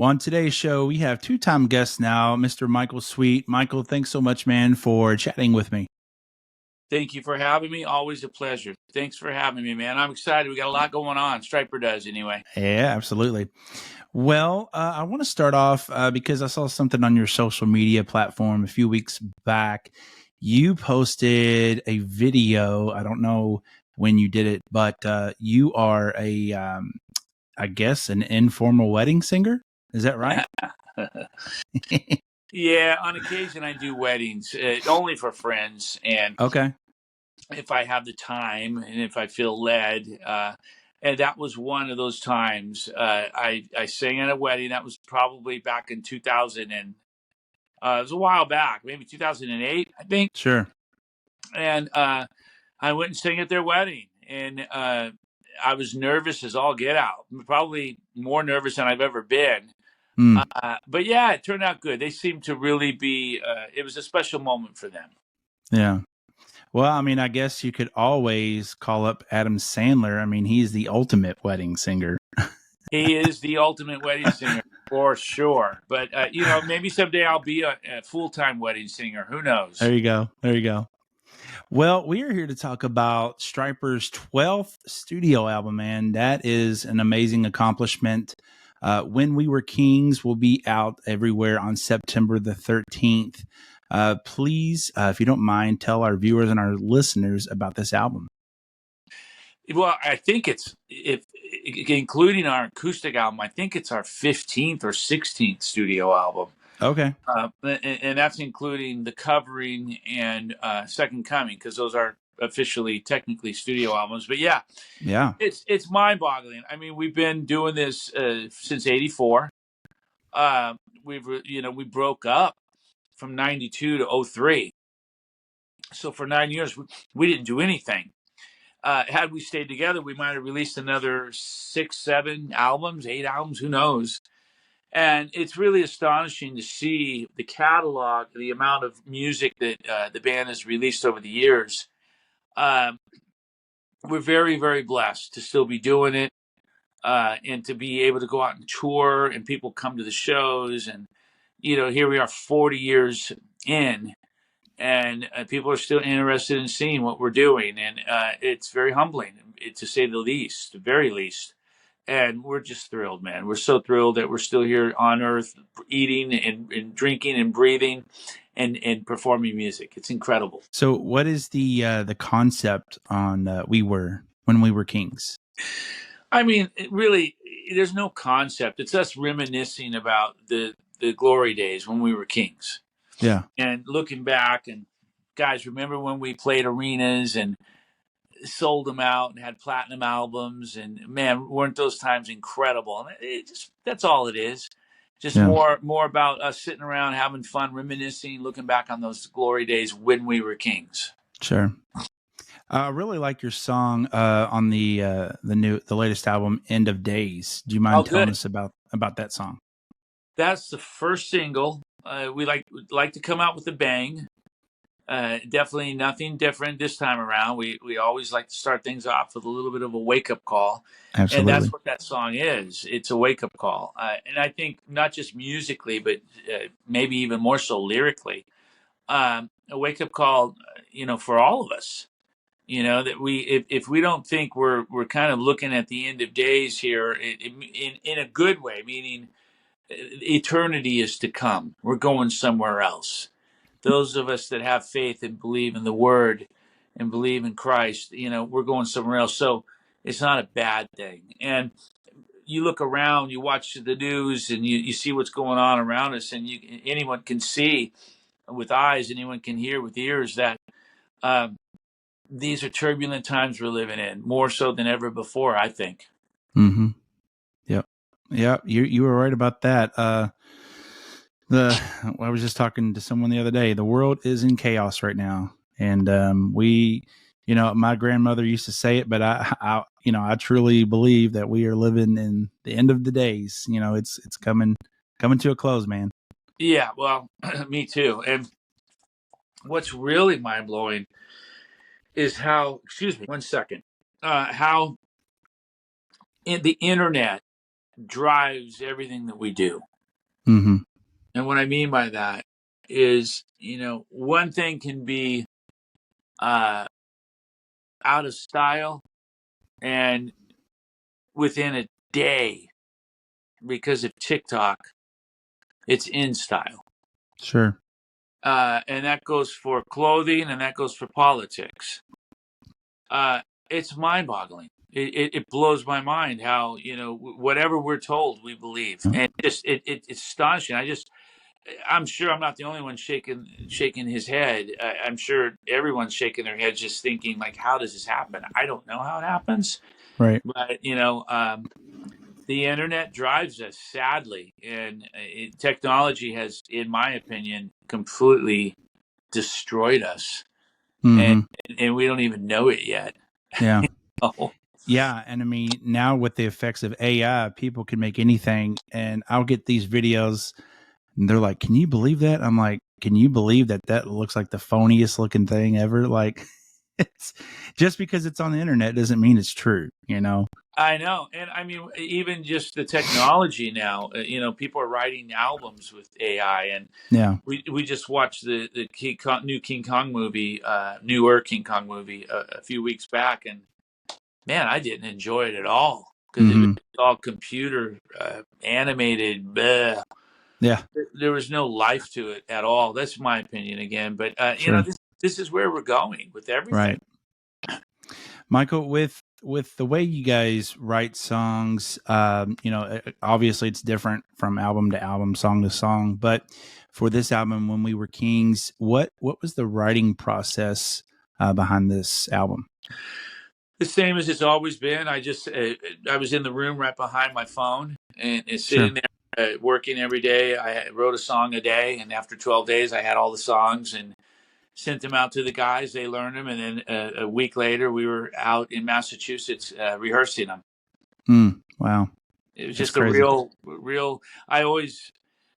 Well, on today's show, we have two-time guest now, Mr. Michael Sweet. Michael, thanks so much, man, for chatting with me. Thank you for having me. Always a pleasure. Thanks for having me, man. I'm excited. We got a lot going on. Stryper does anyway. Yeah, absolutely. Well, I want to start off because I saw something on your social media platform a few weeks back. You posted a video. I don't know when you did it, but you are I guess, an informal wedding singer. Is that right? Yeah, on occasion I do weddings, only for friends, and Okay. if I have the time and if I feel led. And that was one of those times. I sang at a wedding. That was probably back in 2000, and it was a while back, maybe 2008, I think. Sure. And I went and sang at their wedding, and I was nervous as all get out. Probably more nervous than I've ever been. Mm, But yeah, it turned out good. They seemed to really be. It was a special moment for them. yeah. Well, I mean, I guess you could always call up Adam Sandler. I mean, he's the ultimate wedding singer. He is the ultimate wedding singer for sure. But maybe someday I'll be a full-time wedding singer. Who knows? There you go. There you go. Well, we are here to talk about Stryper's 12th studio album, and that is an amazing accomplishment. When We Were Kings will be out everywhere on September the 13th. Please, if you don't mind, tell our viewers and our listeners about this album. Well, I think if including our acoustic album, I think it's our 15th or 16th studio album. Okay. And that's including the covering and Second Coming, because those are officially, technically studio albums. But yeah, it's mind-boggling. I mean, we've been doing this since '84. We broke up from '92 to '03. So for 9 years, we didn't do anything. Had we stayed together, we might have released another 6, 7 albums, 8 albums, who knows? And it's really astonishing to see the catalog, the amount of music that the band has released over the years. We're very, very blessed to still be doing it and to be able to go out and tour, and people come to the shows. And, here we are 40 years in, and people are still interested in seeing what we're doing. And it's very humbling, to say the least, the very least. And we're just thrilled, man. We're so thrilled that we're still here on Earth, eating and drinking and breathing and performing music. It's incredible. So, what is the concept on When We Were Kings? I mean, really, there's no concept. It's us reminiscing about the glory days when we were kings. Yeah. And looking back, and guys, remember when we played arenas and sold them out and had platinum albums, and man, weren't those times incredible? And that's all it is. Just more about us sitting around having fun, reminiscing, looking back on those glory days when we were kings. Sure. I really like your song on the latest album, End of Days. Do you mind telling us about that song? That's the first single. We like to come out with a bang. Definitely nothing different this time around. We always like to start things off with a little bit of a wake-up call. Absolutely. And that's what that song is. It's a wake-up call. And I think not just musically, but maybe even more so lyrically, a wake-up call, for all of us. That if we don't think we're kind of looking at the end of days here in a good way, meaning eternity is to come. We're going somewhere else. Those of us that have faith and believe in the Word and believe in Christ, we're going somewhere else. So it's not a bad thing. And you look around, you watch the news, and you see what's going on around us, and anyone can see with eyes, anyone can hear with ears that these are turbulent times we're living in, more so than ever before, I think. Mm-hmm. Yep. Yeah, you were right about that. I was just talking to someone the other day. The world is in chaos right now, and my grandmother used to say it, but I truly believe that we are living in the end of the days. It's coming to a close, man. Yeah, well, me too. And what's really mind blowing is how, excuse me, 1 second, how the internet drives everything that we do. Mm-hmm. And what I mean by that is, one thing can be uh, out of style, and within a day, because of TikTok, it's in style. Sure. And that goes for clothing, and that goes for politics. It's mind-boggling. It blows my mind how, whatever we're told, we believe, and it's astonishing. I'm sure I'm not the only one shaking his head. I'm sure everyone's shaking their head, just thinking like, how does this happen? I don't know how it happens, Right. but the internet drives us, sadly, and technology has, in my opinion, completely destroyed us, and Mm-hmm. and we don't even know it yet. Yeah. Oh, Yeah. And I mean, now with the effects of AI, people can make anything. And I'll get these videos and they're like, can you believe that? I'm like, can you believe that that looks like the phoniest looking thing ever? Like, it's just because it's on the internet doesn't mean it's true, you know? I know, and I mean, even just the technology now. People are writing albums with AI, and Yeah. we just watched the new King Kong movie, newer King Kong movie, a few weeks back, and man, I didn't enjoy it at all because it was Mm-hmm. all computer animated. Bleh. Yeah. There was no life to it at all. That's my opinion again, but Sure. this is where we're going with everything. Right. Michael, with the way you guys write songs, obviously it's different from album to album, song to song. But for this album, When We Were Kings, what was the writing process behind this album? The same as it's always been. I was in the room right behind my phone and Sure. sitting there working every day. I wrote a song a day, and after 12 days, I had all the songs and sent them out to the guys. They learned them, and then a week later, we were out in Massachusetts rehearsing them. Wow, It was that's just a crazy. real. I always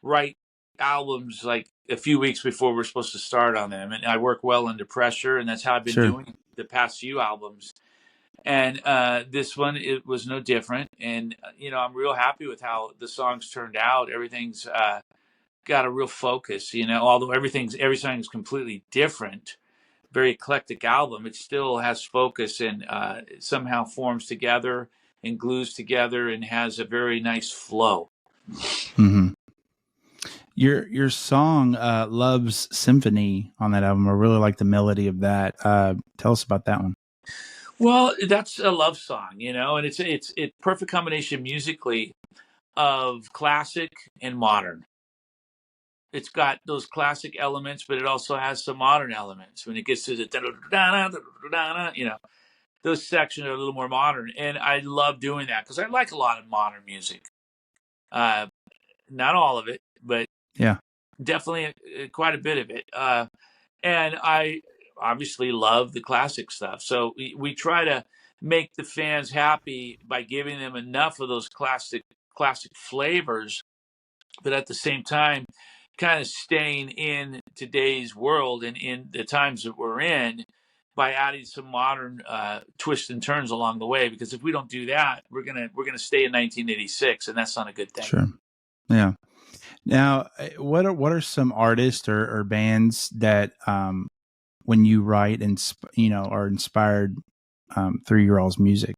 write albums like a few weeks before we're supposed to start on them, and I work well under pressure, and that's how I've been Sure. doing the past few albums. And this one, it was no different. And I'm real happy with how the songs turned out. Everything's got a real focus. Although every song is completely different, very eclectic album, it still has focus and somehow forms together and glues together and has a very nice flow. Mm-hmm. Your song "Love's Symphony" on that album, I really like the melody of that. Tell us about that one. Well, that's a love song, and it's perfect combination musically of classic and modern. It's got those classic elements, but it also has some modern elements. When it gets to the those sections are a little more modern, and I love doing that because I like a lot of modern music. Uh, Not all of it, but Yeah. definitely quite a bit of it. And I obviously love the classic stuff. So we try to make the fans happy by giving them enough of those classic flavors, but at the same time, kind of staying in today's world and in the times that we're in by adding some modern twists and turns along the way. Because if we don't do that, we're gonna stay in 1986, and that's not a good thing. Sure. Yeah. Now, what are some artists or bands that when you write and are inspired through your all's music?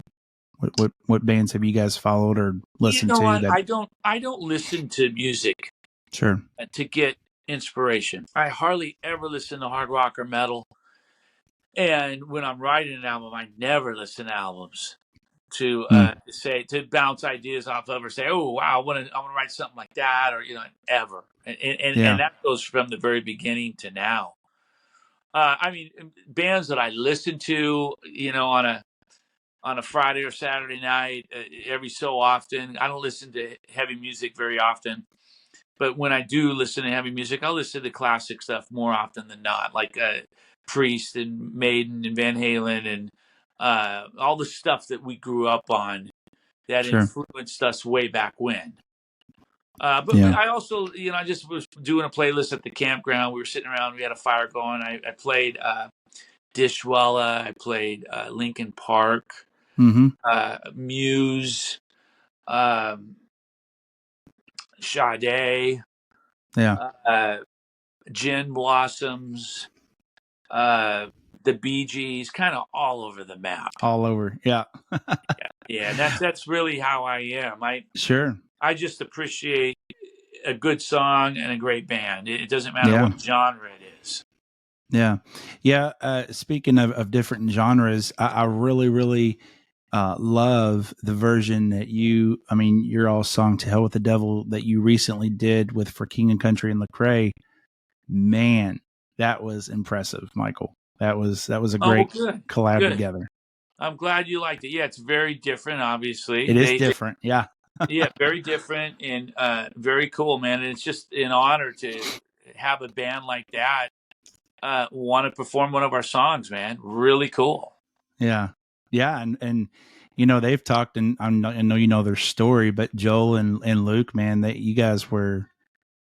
What bands have you guys followed or You listened know to what? that? I don't listen to music Sure. to get inspiration. I hardly ever listen to hard rock or metal. And when I'm writing an album, I never listen to albums to Mm, say to bounce ideas off of or say, oh wow, I want to write something like that, or ever. And yeah. that goes from the very beginning to now. I mean, bands that I listen to, on a Friday or Saturday night, every so often. I don't listen to heavy music very often, but when I do listen to heavy music, I'll listen to classic stuff more often than not, like Priest and Maiden and Van Halen and all the stuff that we grew up on that Sure. influenced us way back when. But Yeah. I also, I just was doing a playlist at the campground. We were sitting around, we had a fire going. I played Dishwalla, I played Linkin Park, Mm-hmm. Muse, um, Sade. Yeah. Gin Blossoms, the Bee Gees, kind of all over the map. All over. Yeah. Yeah, and that's really how I am. Sure. I just appreciate a good song and a great band. It doesn't matter Yeah. what genre it is. Yeah. Yeah. Speaking of different genres, I really, really love the version that your all song "To Hell with the Devil" that you recently did with For King and Country and Lecrae. Man, that was impressive, Michael. That was a Oh, well, great good, collab good. together. I'm glad you liked it. Yeah, it's very different. Obviously, It is different. Yeah. yeah, very different and very cool, man. And it's just an honor to have a band like that want to perform one of our songs, man. Really cool. Yeah. Yeah. And they've talked, and I know you know their story, but Joel and Luke, man, that you guys were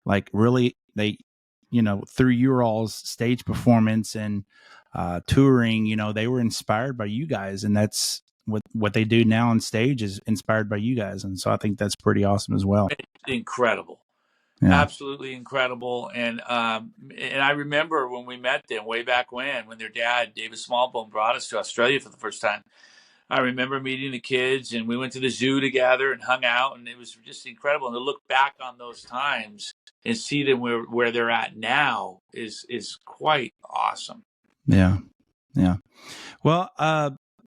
like really, through your all's stage performance and touring, they were inspired by you guys, and that's what they do now on stage is inspired by you guys. And so I think that's pretty awesome as well. It's incredible. Yeah. Absolutely incredible. And I remember when we met them way back when their dad, David Smallbone, brought us to Australia for the first time. I remember meeting the kids, and we went to the zoo together and hung out, and it was just incredible. And to look back on those times and see them where they're at now is quite awesome. Yeah. Yeah. Well,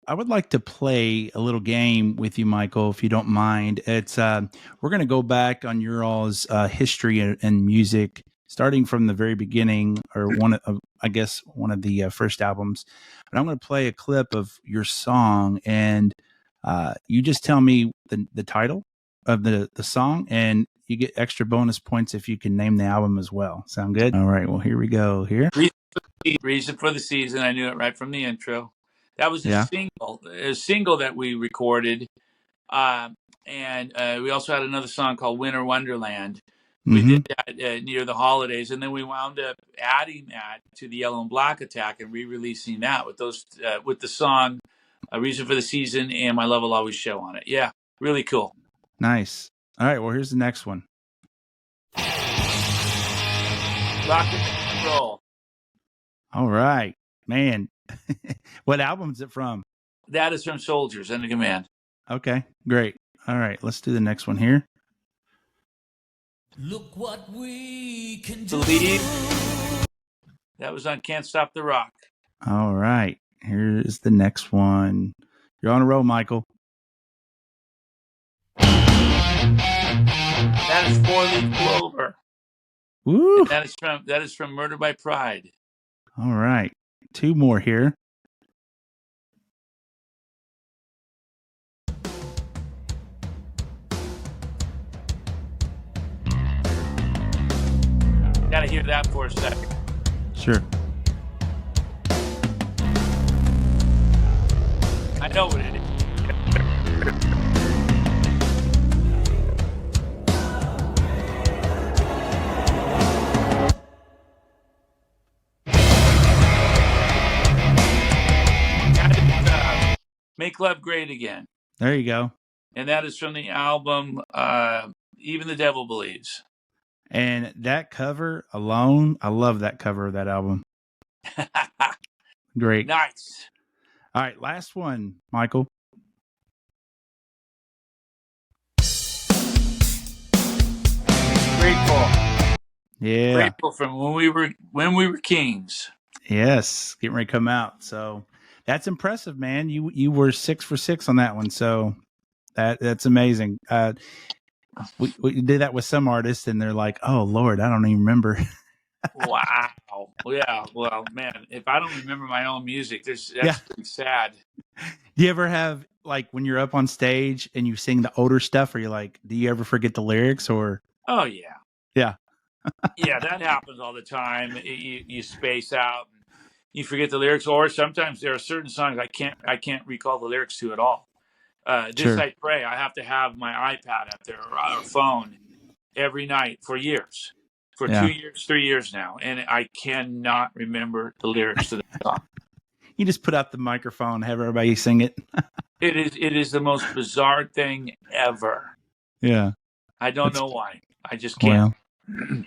I would like to play a little game with you, Michael, if you don't mind. It's we're going to go back on your all's history and music, starting from the very beginning, or one of the first albums. But I'm going to play a clip of your song, and you just tell me the title of the song, and you get extra bonus points if you can name the album as well. Sound good? All right. Well, here we go. Here. Reason for the Season. I knew it right from the intro. That was Yeah. a single that we recorded. And we also had another song called Winter Wonderland. We Mm-hmm. did that near the holidays, and then we wound up adding that to the Yellow and Black Attack and re-releasing that with those with the song Reason for the Season and My Love Will Always Show on it. Yeah, really cool. Nice. All right, well, here's the next one. Rock and roll. All right, man. What album is it from? That is from Soldiers Under Command. Okay, great. All right, let's do the next one here. Look what we can do. Believe. That was on Can't Stop the Rock. All right, here's the next one. You're on a roll, Michael. That is Four Leaf Clover. Woo! And that is from Murder by Pride. All right, two more here. Gotta hear that for a second. Sure. I know what it is. That is, Make Love Great Again. There you go. And that is from the album Even the Devil Believes. And that cover alone, I love that cover of that album. Great. Nice. All right, last one, Michael. Grateful. Yeah. Grateful from when we were kings. Yes, getting ready to come out. So that's impressive, man. You were 6 for 6 on that one. So that's amazing. We did that with some artists, and they're like, "Oh Lord, I don't even remember." Wow. Yeah. Well, man, if I don't remember my own music, that's pretty sad. Do you ever have, like, when you're up on stage and you sing the older stuff, or you're like, do you ever forget the lyrics? Or oh yeah, yeah, yeah, that happens all the time. You space out, and you forget the lyrics, or sometimes there are certain songs I can't recall the lyrics to at all. Sure. I Pray, I have to have my iPad up there or phone every night for years, for 2 years, 3 years now, and I cannot remember the lyrics to the song. You just put out the microphone, have everybody sing it. It is the most bizarre thing ever. Yeah. I don't know why. I just can't. Well,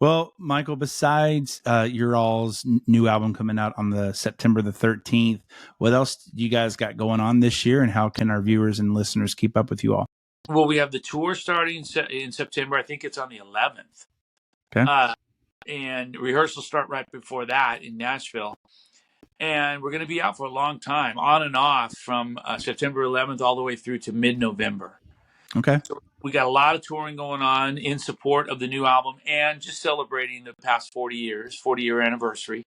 Well, Michael, besides your all's new album coming out on the September the 13th, what else you guys got going on this year, and how can our viewers and listeners keep up with you all? Well, we have the tour starting in September. I think it's on the 11th. Okay. And rehearsals start right before that in Nashville. And we're going to be out for a long time, on and off, from September 11th all the way through to mid-November. Okay. So we got a lot of touring going on in support of the new album and just celebrating the past 40-year anniversary.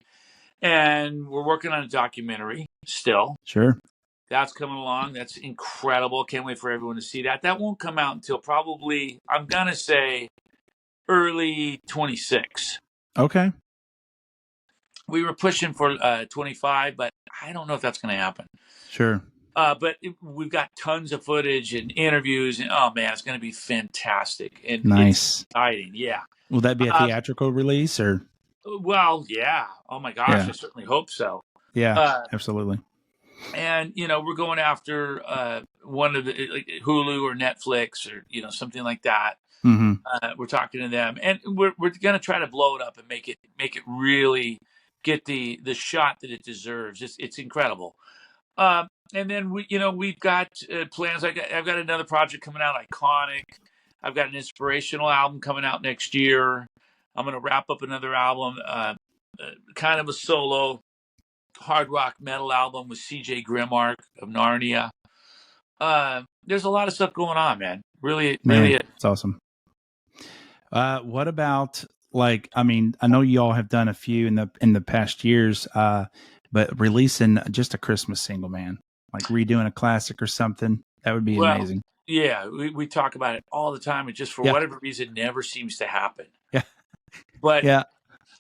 And we're working on a documentary still. Sure. That's coming along. That's incredible. Can't wait for everyone to see that. That won't come out until probably, I'm going to say, early 26. Okay. We were pushing for 25, but I don't know if that's going to happen. Sure. But we've got tons of footage and interviews, and oh man, it's going to be fantastic and Nice. It's exciting. Yeah. Will that be a theatrical release or? Well, yeah. Oh my gosh, I certainly hope so. Yeah, absolutely. And we're going after one of the like Hulu or Netflix or something like that. Mm-hmm. We're talking to them, and we're going to try to blow it up and make it really get the shot that it deserves. It's incredible. And then we've got plans. I've got another project coming out, Iconic. I've got an inspirational album coming out next year. I'm going to wrap up another album, kind of a solo hard rock metal album with CJ Grimark of Narnia. There's a lot of stuff going on, man. Really, it's awesome. What about I know you all have done a few in the past years, but releasing just a Christmas single, man, like redoing a classic or something, that would be amazing. Yeah, we talk about it all the time. It just for whatever reason never seems to happen. Yeah, but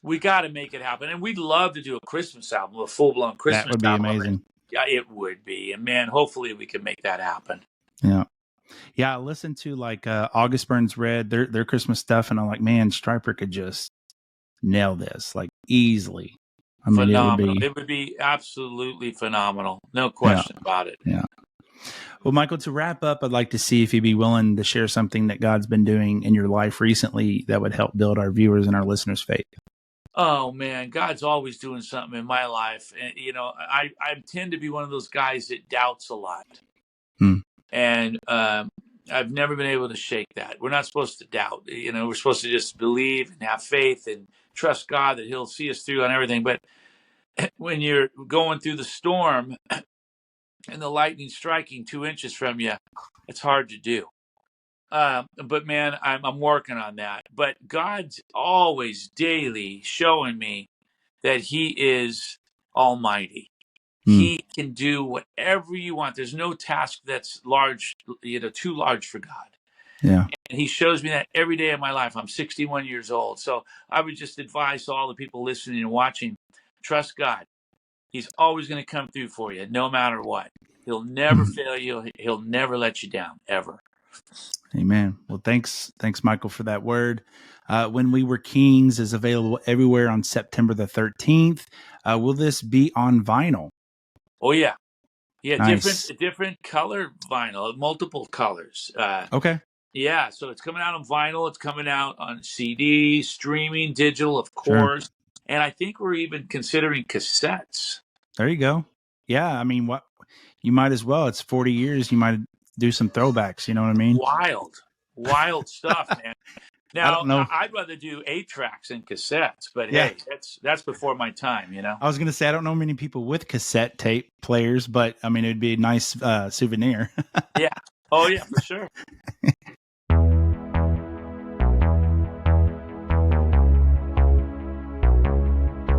we got to make it happen, and we'd love to do a Christmas album, a full-blown Christmas album. That would be amazing. Yeah, it would be, and man, hopefully we can make that happen. Yeah, I listened to August Burns Red, their Christmas stuff, and I'm like, man, Stryper could just nail this easily. I mean, phenomenal. It would be absolutely phenomenal, no question about it. Yeah. Well, Michael, to wrap up, I'd like to see if you'd be willing to share something that God's been doing in your life recently that would help build our viewers and our listeners' faith. Oh man, God's always doing something in my life, and I tend to be one of those guys that doubts a lot. And I've never been able to shake that. We're not supposed to doubt. We're supposed to just believe and have faith and trust God that He'll see us through on everything. But when you're going through the storm and the lightning striking 2 inches from you, it's hard to do. But man, I'm working on that. But God's always daily showing me that He is almighty. He can do whatever you want. There's no task that's large, too large for God. Yeah. And He shows me that every day of my life. I'm 61 years old. So I would just advise all the people listening and watching, trust God. He's always going to come through for you, no matter what. He'll never fail you. He'll never let you down, ever. Amen. Well, thanks, Michael, for that word. When We Were Kings is available everywhere on September the 13th. Will this be on vinyl? Oh, yeah. Yeah, nice. different color vinyl, multiple colors. Okay. Yeah, so it's coming out on vinyl. It's coming out on CD, streaming, digital, of course. Sure. And I think we're even considering cassettes. There you go. Yeah, I mean, what you might as well. It's 40 years. You might do some throwbacks. You know what I mean? Wild stuff, man. Now, I don't know. I'd rather do 8-tracks than cassettes, but hey, that's before my time, I was going to say, I don't know many people with cassette tape players, but I mean, it'd be a nice souvenir. Yeah. Oh, yeah, for sure.